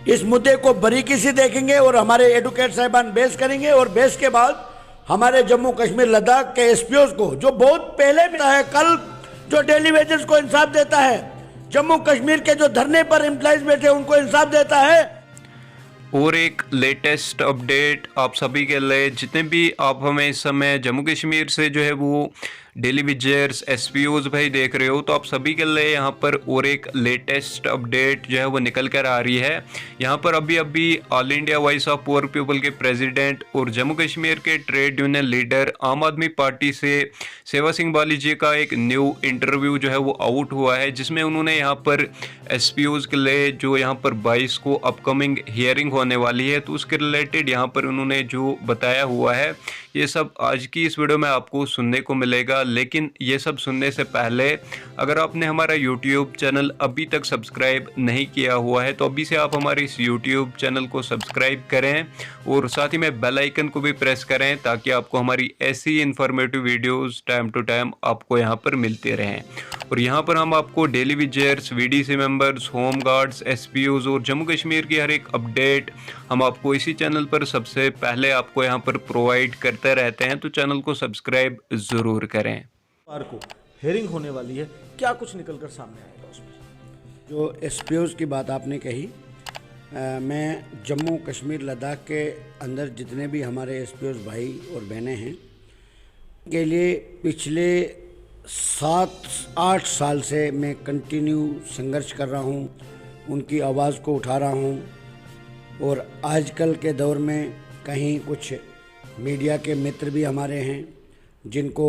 इस मुद्दे को बारीकी से देखेंगे और हमारे एडवोकेट साहिबान बहस करेंगे और बहस के बाद हमारे जम्मू कश्मीर लद्दाख के एसपीओ को जो बहुत पहले मिला है, कल जो डेली वेजेस को इंसाफ देता है, जम्मू कश्मीर के जो धरने पर एम्प्लॉइज बैठे उनको इंसाफ देता है। और एक लेटेस्ट अपडेट आप सभी के लिए, जितने भी आप हमें इस समय जम्मू कश्मीर से जो है वो डेली विजर्स एसपीओज भाई देख रहे हो, तो आप सभी के लिए यहाँ पर और एक लेटेस्ट अपडेट जो है वो निकल कर आ रही है। यहाँ पर अभी all India voice of poor people के प्रेसिडेंट और जम्मू कश्मीर के ट्रेड यूनियन लीडर आम आदमी पार्टी से सेवा सिंह बाली जी का एक न्यू इंटरव्यू जो है वो आउट हुआ है, जिसमें उन्होंने यहाँ पर एसपीओज के लिए जो यहाँ पर 22 को अपकमिंग हियरिंग होने वाली है, तो उसके रिलेटेड यहाँ पर उन्होंने जो बताया हुआ है, ये सब आज की इस वीडियो में आपको सुनने को मिलेगा। लेकिन ये सब सुनने से पहले अगर आपने हमारा यूट्यूब चैनल अभी तक सब्सक्राइब नहीं किया हुआ है तो अभी से आप हमारे इस यूट्यूब चैनल को सब्सक्राइब करें और साथ ही में बेल आइकन को भी प्रेस करें, ताकि आपको हमारी ऐसी informative videos time to time आपको यहाँ पर मिलते रहें। और यहाँ पर हम आपको daily wagers, VDC members, home guards, SPOs और जम्मू कश्मीर की हर एक अपडेट हम आपको इसी चैनल पर सबसे पहले आपको यहाँ पर प्रोवाइड करते रहते हैं, तो चैनल को सब्सक्राइब ज़रूर करें। को हेयरिंग होने वाली है, क्या कुछ निकल कर सामने आएगा उसमें? जो एसपीओज की बात आपने कही, मैं जम्मू कश्मीर लद्दाख के अंदर जितने भी हमारे एसपीओज भाई और बहनें हैं के लिए पिछले 7-8 साल से मैं कंटिन्यू संघर्ष कर रहा हूँ, उनकी आवाज़ को उठा रहा हूँ। और आजकल के दौर में कहीं कुछ मीडिया के मित्र भी हमारे हैं जिनको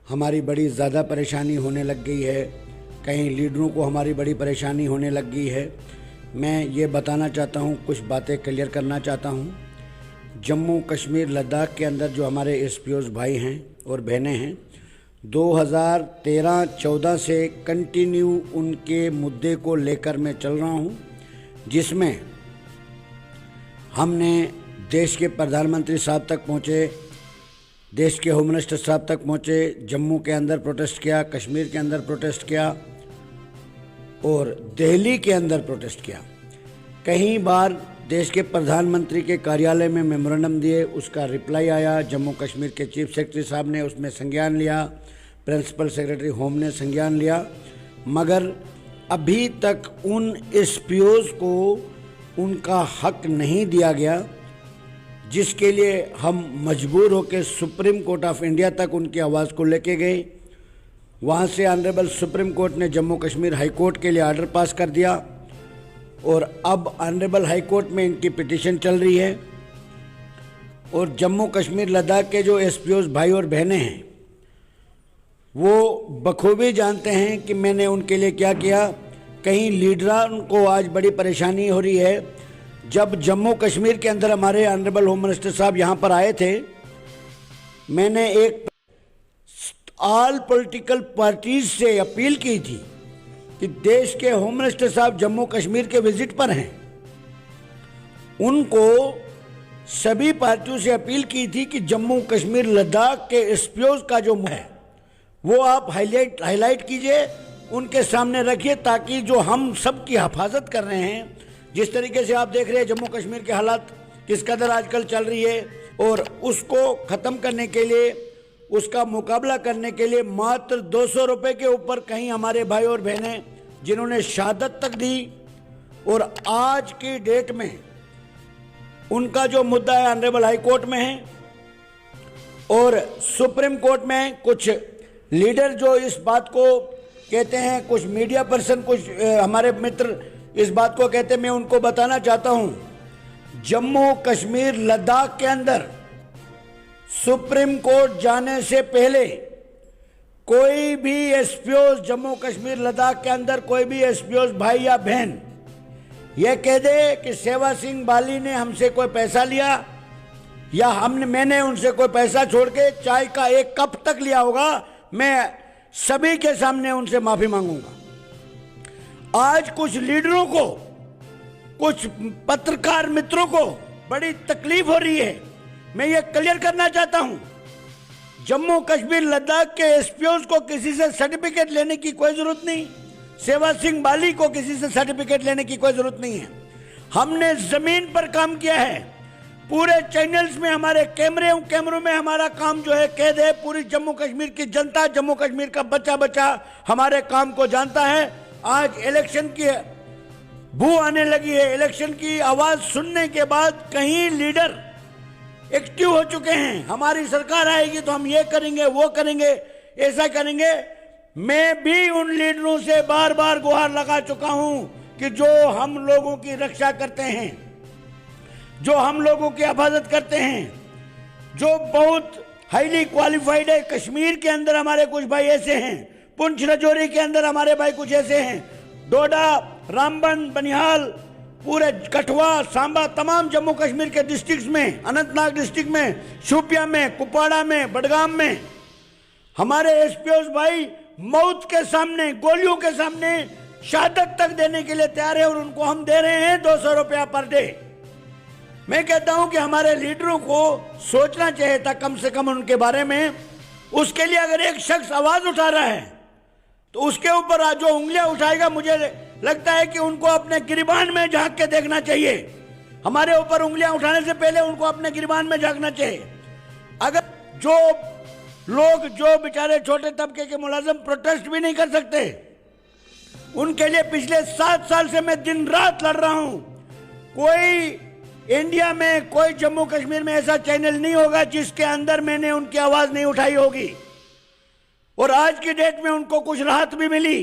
हमारी बड़ी ज़्यादा परेशानी होने लग गई है, कहीं लीडरों को हमारी बड़ी परेशानी होने लग गई है। मैं ये बताना चाहता हूँ, कुछ बातें क्लियर करना चाहता हूँ। जम्मू कश्मीर लद्दाख के अंदर जो हमारे एसपीओज भाई हैं और बहनें हैं, 2013-14 से कंटिन्यू उनके मुद्दे को लेकर मैं चल रहा हूँ, जिसमें हमने देश के प्रधानमंत्री साहब तक पहुँचे, देश के होम मिनिस्टर साहब तक पहुँचे, जम्मू के अंदर प्रोटेस्ट किया, कश्मीर के अंदर प्रोटेस्ट किया और दिल्ली के अंदर प्रोटेस्ट किया। कई बार देश के प्रधानमंत्री के कार्यालय में मेमोरेंडम दिए, उसका रिप्लाई आया, जम्मू कश्मीर के चीफ सेक्रेटरी साहब ने उसमें संज्ञान लिया, प्रिंसिपल सेक्रेटरी होम ने संज्ञान लिया, मगर अभी तक उन एसपीओज को उनका हक नहीं दिया गया, जिसके लिए हम मजबूर होकर सुप्रीम कोर्ट ऑफ इंडिया तक उनकी आवाज़ को लेके गए। वहाँ से ऑनरेबल सुप्रीम कोर्ट ने जम्मू कश्मीर हाई कोर्ट के लिए आर्डर पास कर दिया और अब ऑनरेबल हाई कोर्ट में इनकी पिटीशन चल रही है। और जम्मू कश्मीर लद्दाख के जो एसपीओज भाई और बहनें हैं वो बखूबी जानते हैं कि मैंने उनके लिए क्या किया। कहीं लीडरों को आज बड़ी परेशानी हो रही है। जब जम्मू कश्मीर के अंदर हमारे ऑनरेबल होम मिनिस्टर साहब यहाँ पर आए थे, मैंने एक ऑल पॉलिटिकल पार्टीज से अपील की थी कि देश के होम मिनिस्टर साहब जम्मू कश्मीर के विजिट पर हैं, उनको सभी पार्टियों से अपील की थी कि जम्मू कश्मीर लद्दाख के एसपीओज का जो है वो आप हाईलाइट कीजिए, उनके सामने रखिए, ताकि जो हम सब की हिफाजत कर रहे हैं, जिस तरीके से आप देख रहे हैं जम्मू कश्मीर के हालात किस कदर आजकल चल रही है, और उसको ख़त्म करने के लिए, उसका मुकाबला करने के लिए मात्र 200 रुपये के ऊपर कहीं हमारे भाई और बहनें जिन्होंने शहादत तक दी, और आज की डेट में उनका जो मुद्दा है ऑनरेबल हाई कोर्ट में है और सुप्रीम कोर्ट में। कुछ लीडर जो इस बात को कहते हैं, कुछ मीडिया पर्सन, कुछ हमारे मित्र इस बात को कहते हैं, मैं उनको बताना चाहता हूं, जम्मू कश्मीर लद्दाख के अंदर सुप्रीम कोर्ट जाने से पहले कोई भी एसपीओज जम्मू कश्मीर लद्दाख के अंदर कोई भी एसपीओज भाई या बहन यह कह दे कि सेवा सिंह बाली ने हमसे कोई पैसा लिया या मैंने उनसे कोई पैसा छोड़ के चाय का एक कप तक लिया होगा, मैं सभी के सामने उनसे माफी मांगूंगा। आज कुछ लीडरों को, कुछ पत्रकार मित्रों को बड़ी तकलीफ हो रही है। मैं ये क्लियर करना चाहता हूं, जम्मू कश्मीर लद्दाख के एसपीओज को किसी से सर्टिफिकेट लेने की कोई जरूरत नहीं, सेवा सिंह बाली को किसी से सर्टिफिकेट लेने की कोई जरूरत नहीं है। हमने जमीन पर काम किया है, पूरे चैनल्स में हमारे कैमरों में हमारा काम जो है कैद है। पूरी जम्मू कश्मीर की जनता, जम्मू कश्मीर का बच्चा बच्चा हमारे काम को जानता है। आज इलेक्शन की बू आने लगी है, इलेक्शन की आवाज सुनने के बाद कई लीडर एक्टिव हो चुके हैं। हमारी सरकार आएगी तो हम ये करेंगे, वो करेंगे, ऐसा करेंगे। मैं भी उन लीडरों से बार बार गुहार लगा चुका हूं कि जो हम लोगों की रक्षा करते हैं, जो हम लोगों की हिफाजत करते हैं, जो बहुत हाईली क्वालिफाइड है। कश्मीर के अंदर हमारे कुछ भाई ऐसे हैं, पुंछ राजौरी के अंदर हमारे भाई कुछ ऐसे हैं, डोडा, रामबन, बनिहाल, पूरे कठुआ, सांबा, तमाम जम्मू कश्मीर के डिस्ट्रिक्ट्स में, अनंतनाग डिस्ट्रिक्ट में, शोपियां में, कुपवाड़ा में, बडगाम में हमारे एसपीओस भाई मौत के सामने, गोलियों के सामने शहादत तक देने के लिए तैयार है और उनको हम दे रहे हैं 200 रुपया पर डे। मैं कहता हूं कि हमारे लीडरों को सोचना चाहिए था कम से कम उनके बारे में। उसके लिए अगर एक शख्स आवाज उठा रहा है तो उसके ऊपर जो उंगलियां उठाएगा, मुझे लगता है कि उनको अपने गिरबान में झांक के देखना चाहिए। हमारे ऊपर उंगलियां उठाने से पहले उनको अपने गिरबान में झांकना चाहिए। अगर जो लोग, जो बेचारे छोटे तबके के मुलाजिम प्रोटेस्ट भी नहीं कर सकते, उनके लिए पिछले 7 साल से मैं दिन रात लड़ रहा हूं। कोई इंडिया में, कोई जम्मू कश्मीर में ऐसा चैनल नहीं होगा जिसके अंदर मैंने उनकी आवाज नहीं उठाई होगी। और आज की डेट में उनको कुछ राहत भी मिली,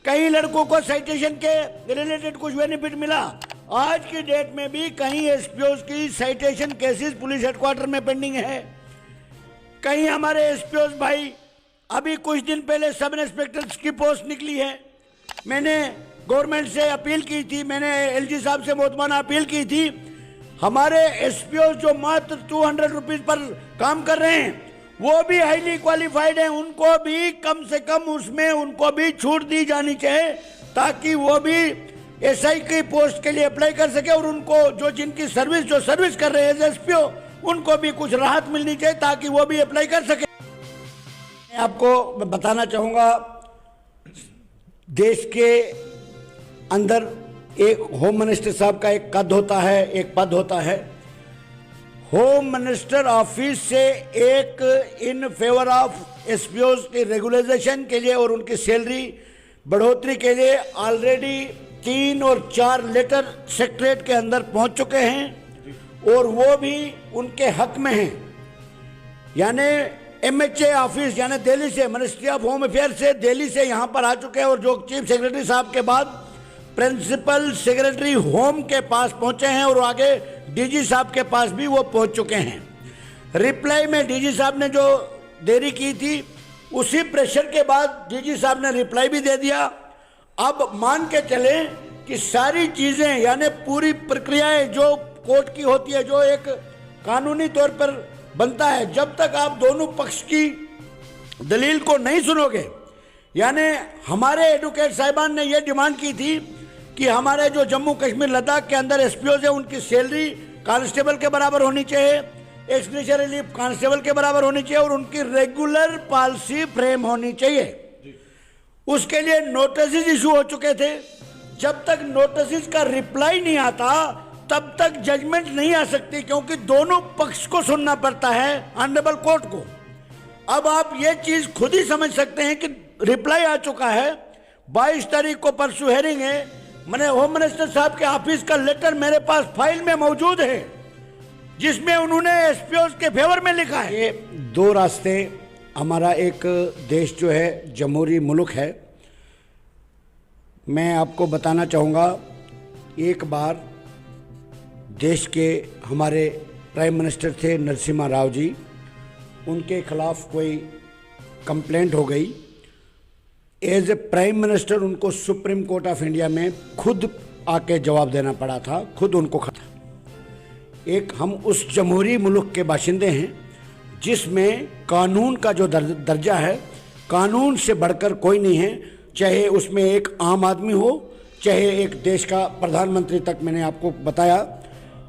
कई लड़कों को साइटेशन के रिलेटेड कुछ बेनिफिट मिला। आज की डेट में भी कई एसपीओ की साइटेशन केसेस पुलिस हेडक्वार्टर में पेंडिंग है। कई हमारे एसपीओ भाई, अभी कुछ दिन पहले सब इंस्पेक्टर की पोस्ट निकली है। मैंने गवर्नमेंट से अपील की थी, मैंने एलजी साहब से मोहतमाना अपील की थी, हमारे एसपीओ जो मात्र 200 रुपीज पर काम कर रहे हैं, वो भी हाईली क्वालिफाइड हैं, उनको भी कम से कम उसमें उनको भी छूट दी जानी चाहिए, ताकि वो भी एसआई की पोस्ट के लिए अप्लाई कर सके और उनको जो जिनकी सर्विस कर रहे हैं एसपीओ, उनको भी कुछ राहत मिलनी चाहिए ताकि वो भी अप्लाई कर सके। मैं आपको बताना चाहूंगा, देश के अंदर एक होम मिनिस्टर साहब का एक पद होता है। होम मिनिस्टर ऑफिस से एक इन फेवर ऑफ एसपीओ की रेगुलराइजेशन के लिए और उनकी सैलरी बढ़ोतरी के लिए ऑलरेडी 3 और 4 लेटर सेक्रेटरीट के अंदर पहुंच चुके हैं और वो भी उनके हक में हैं। यानी एमएचए ऑफिस, यानी दिल्ली से, मिनिस्ट्री ऑफ होम अफेयर से दिल्ली से यहाँ पर आ चुके हैं और जो चीफ सेक्रेटरी साहब के बाद प्रिंसिपल सेक्रेटरी होम के पास पहुंचे हैं और आगे डीजी साहब के पास भी वो पहुंच चुके हैं। रिप्लाई में डीजी साहब ने जो देरी की थी, उसी प्रेशर के बाद डीजी साहब ने रिप्लाई भी दे दिया। अब मान के चले कि सारी चीजें, यानी पूरी प्रक्रियाएं जो कोर्ट की होती है, जो एक कानूनी तौर पर बनता है, जब तक आप दोनों पक्ष की दलील को नहीं सुनोगे, यानी हमारे एडवोकेट साहिबान ने यह डिमांड की थी कि हमारे जो जम्मू कश्मीर लद्दाख के अंदर एसपीओ है, उनकी सैलरी कांस्टेबल के बराबर होनी चाहिए, एक्सग्रेशिया रिलीफ कांस्टेबल के बराबर होनी चाहिए और उनकी रेगुलर पॉलिसी फ्रेम होनी चाहिए। उसके लिए नोटिस इशू हो चुके थे। जब तक नोटिस का रिप्लाई नहीं आता तब तक जजमेंट नहीं आ सकती, क्योंकि दोनों पक्ष को सुनना पड़ता है ऑनरेबल कोर्ट को। अब आप ये चीज खुद ही समझ सकते हैं कि रिप्लाई आ चुका है, 22 तारीख को परसों हेयरिंग है। मैंने होम मिनिस्टर साहब के ऑफिस का लेटर मेरे पास फाइल में मौजूद है, जिसमें उन्होंने एसपीओ के फेवर में लिखा है। ये 2 रास्ते, हमारा एक देश जो है जमहूरी मुल्क है। मैं आपको बताना चाहूँगा, एक बार देश के हमारे प्राइम मिनिस्टर थे नरसिम्हा राव जी, उनके खिलाफ कोई कंप्लेंट हो गई। एज ए प्राइम मिनिस्टर उनको सुप्रीम कोर्ट ऑफ इंडिया में खुद आके जवाब देना पड़ा था, खुद उनको था। एक हम उस जमहूरी मुल्क के बाशिंदे हैं जिसमें कानून का जो दर्जा है, कानून से बढ़कर कोई नहीं है, चाहे उसमें एक आम आदमी हो, चाहे एक देश का प्रधानमंत्री तक, मैंने आपको बताया।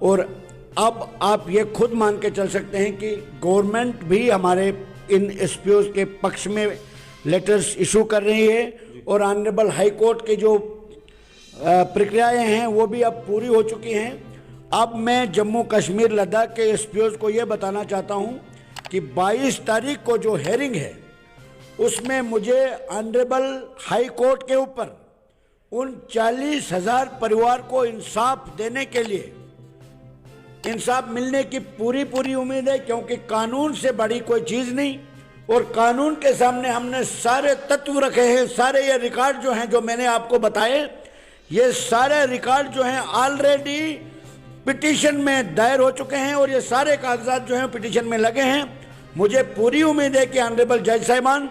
और अब आप ये खुद मान के चल सकते हैं कि गवर्नमेंट भी हमारे इन एसपीओ के पक्ष में लेटर्स इशू कर रही है और ऑनरेबल हाई कोर्ट के जो प्रक्रियाएं हैं वो भी अब पूरी हो चुकी हैं। अब मैं जम्मू कश्मीर लद्दाख के एसपीओज को ये बताना चाहता हूं कि 22 तारीख को जो हेयरिंग है उसमें मुझे ऑनरेबल हाई कोर्ट के ऊपर उन 40,000 परिवार को इंसाफ देने के लिए, इंसाफ मिलने की पूरी उम्मीद है, क्योंकि कानून से बड़ी कोई चीज़ नहीं। और कानून के सामने हमने सारे तत्व रखे हैं, सारे ये रिकॉर्ड जो हैं जो मैंने आपको बताए, ये सारे रिकॉर्ड जो हैं ऑलरेडी पिटीशन में दायर हो चुके हैं और ये सारे कागजात जो हैं पिटीशन में लगे हैं। मुझे पूरी उम्मीद है कि ऑनरेबल जज साहिबान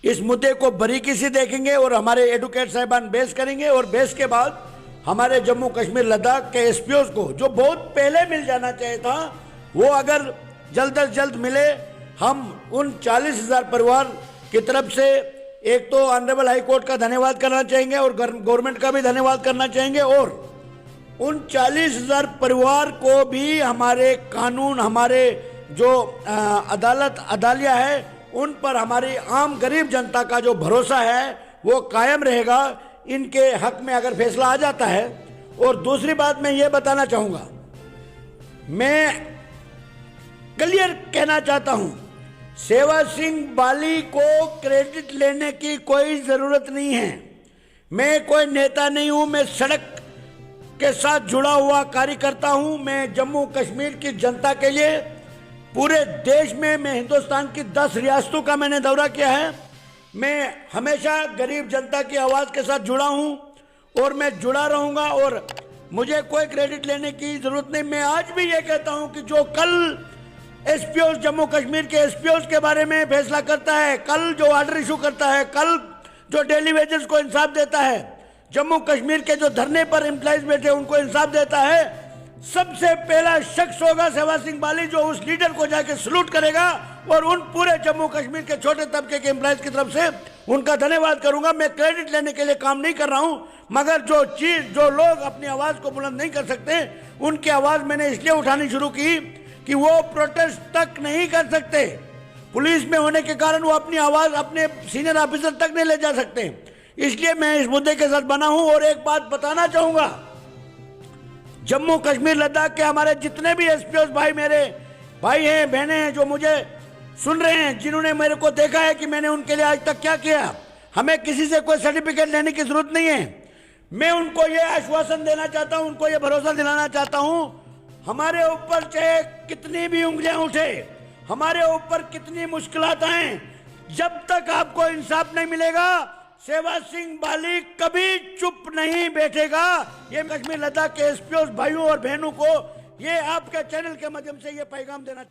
इस मुद्दे को बारीकी से देखेंगे और हमारे एडवोकेट साहिबान बेस करेंगे और बेस के बाद हमारे जम्मू कश्मीर लद्दाख के एसपीओज को जो बहुत पहले मिल जाना चाहिए था, वो अगर जल्द अज जल्द मिले, हम उन 40,000 परिवार की तरफ से एक तो ऑनरेबल हाई कोर्ट का धन्यवाद करना चाहेंगे और गवर्नमेंट का भी धन्यवाद करना चाहेंगे, और उन 40,000 परिवार को भी हमारे कानून, हमारे जो अदालिया है, उन पर हमारी आम गरीब जनता का जो भरोसा है वो कायम रहेगा इनके हक में अगर फैसला आ जाता है। और दूसरी बात मैं ये बताना चाहूँगा, मैं क्लियर कहना चाहता हूँ, सेवा सिंह बाली को क्रेडिट लेने की कोई ज़रूरत नहीं है। मैं कोई नेता नहीं हूँ, मैं सड़क के साथ जुड़ा हुआ कार्यकर्ता हूँ। मैं जम्मू कश्मीर की जनता के लिए पूरे देश में, मैं हिंदुस्तान की 10 रियासतों का मैंने दौरा किया है। मैं हमेशा गरीब जनता की आवाज़ के साथ जुड़ा हूं और मैं जुड़ा रहूंगा और मुझे कोई क्रेडिट लेने की ज़रूरत नहीं। मैं आज भी ये कहता हूं कि जो कल एसपीओज, जम्मू कश्मीर के एसपीओज के बारे में फैसला करता है, कल जो ऑर्डर इशू करता है, कल जो डेली वेजेस को इंसाफ देता है, जम्मू कश्मीर के जो धरने पर एम्प्लॉइज बैठे उनको इंसाफ देता है, सबसे पहला शख्स होगा सेवा सिंह बाली, जो उस लीडर को जाके सलूट करेगा और उन पूरे जम्मू कश्मीर के छोटे तबके के एम्प्लॉइज की तरफ से उनका धन्यवाद करूंगा। मैं क्रेडिट लेने के लिए काम नहीं कर रहा हूं, मगर जो लोग अपनी आवाज़ को बुलंद नहीं कर सकते, उनकी आवाज़ मैंने इसलिए उठानी शुरू की कि वो प्रोटेस्ट तक नहीं कर सकते। पुलिस में होने के कारण वो अपनी आवाज़ अपने सीनियर ऑफिसर तक नहीं ले जा सकते। इसलिए मैं इस मुद्दे के साथ बना हूं। और एक बात बताना चाहूँगा, जम्मू कश्मीर लद्दाख के हमारे जितने भी एसपीओ भाई, मेरे भाई हैं, बहनें हैं, जो मुझे सुन रहे हैं, जिन्होंने मेरे को देखा है कि मैंने उनके लिए आज तक क्या किया, हमें किसी से कोई सर्टिफिकेट लेने की जरूरत नहीं है। मैं उनको ये आश्वासन देना चाहता हूं, उनको ये भरोसा दिलाना चाहता हूं, हमारे ऊपर चाहे कितनी भी उंगलियां उठे, हमारे ऊपर कितनी मुश्किलात आए, जब तक आपको इंसाफ नहीं मिलेगा, सेवा सिंह बाली कभी चुप नहीं बैठेगा। ये कश्मीर लद्दाख के एसपीओ भाइयों और बहनों को ये आपके चैनल के माध्यम से ये पैगाम देना